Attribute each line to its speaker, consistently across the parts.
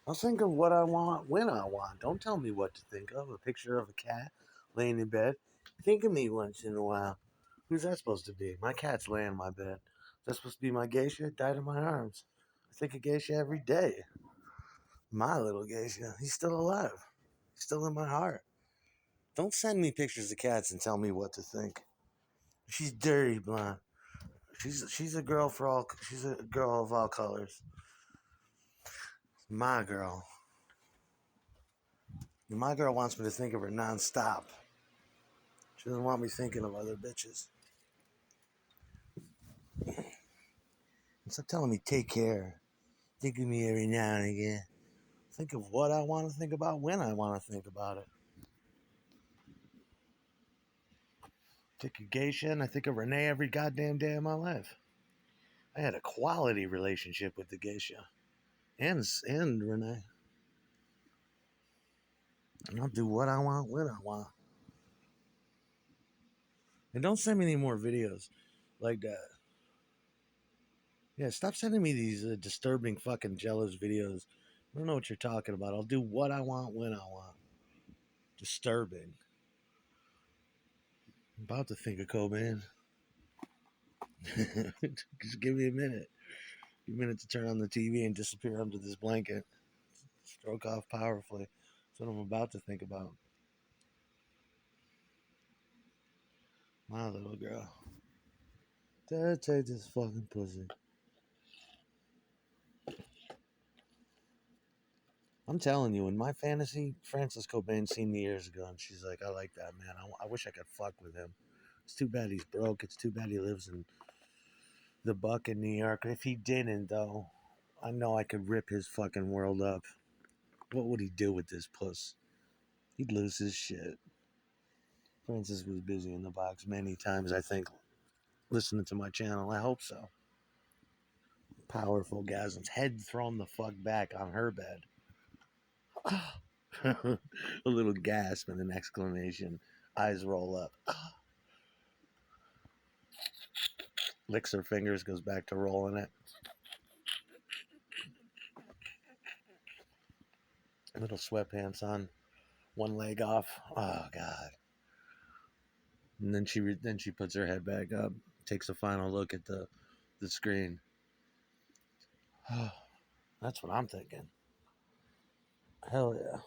Speaker 1: I'll think of what I want when I want. Don't tell me what to think of. A picture of a cat laying in bed. Think of me once in a while. Who's that supposed to be? My cat's laying in my bed. Is that supposed to be my geisha? Died in my arms. I think of geisha every day. My little geisha. He's still alive. He's still in my heart. Don't send me pictures of cats and tell me what to think. She's dirty blonde. She's a girl for all. She's a girl of all colors. My girl. My girl wants me to think of her nonstop. She doesn't want me thinking of other bitches. Stop telling me take care. Think of me every now and again. Think of what I want to think about when I want to think about it. Think of geisha and I think of Renee every goddamn day of my life. I had a quality relationship with the geisha and Renee. And I'll do what I want when I want. And don't send me any more videos like that. Yeah, stop sending me these disturbing fucking jealous videos. I don't know what you're talking about. I'll do what I want when I want. Disturbing. I'm about to think of Cobain. Just give me a minute. Give me a minute to turn on the TV and disappear under this blanket. Stroke off powerfully. That's what I'm about to think about. My little girl. Dad, take this fucking pussy. I'm telling you, in my fantasy, Francis Cobain seen me years ago, and she's like, I like that man. I wish I could fuck with him. It's too bad he's broke. It's too bad he lives in the Buck in New York. If he didn't, though, I know I could rip his fucking world up. What would he do with this puss? He'd lose his shit. Francis was busy in the box many times, I think, listening to my channel. I hope so. Powerful gasms. Head thrown the fuck back on her bed. A little gasp and an exclamation. Eyes roll up. Licks her fingers, goes back to rolling it. Little sweatpants on, one leg off. Oh God! And then she puts her head back up, takes a final look at the screen. That's what I'm thinking. Hell yeah!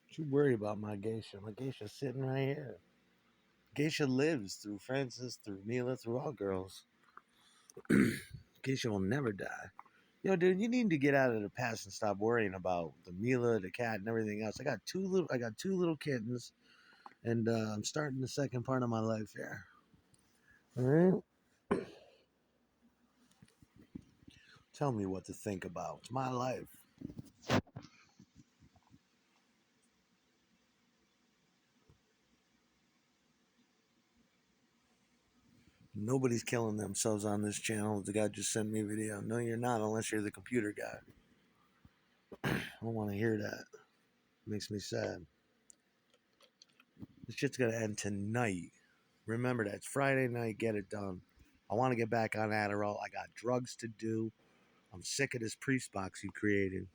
Speaker 1: Don't you worry about my geisha. My geisha's sitting right here. Geisha lives through Francis, through Mila, through all girls. Geisha will never die. Yo, dude, you need to get out of the past and stop worrying about the Mila, the cat, and everything else. I got two little kittens, and I'm starting the second part of my life here. All right, tell me what to think about. It's my life. Nobody's killing themselves on this channel. The guy just sent me a video. No, you're not, unless you're the computer guy. I don't want to hear that. It makes me sad. This shit's gonna end tonight. Remember that. It's Friday night. Get it done. I want to get back on Adderall. I got drugs to do. I'm sick of this priest box you created.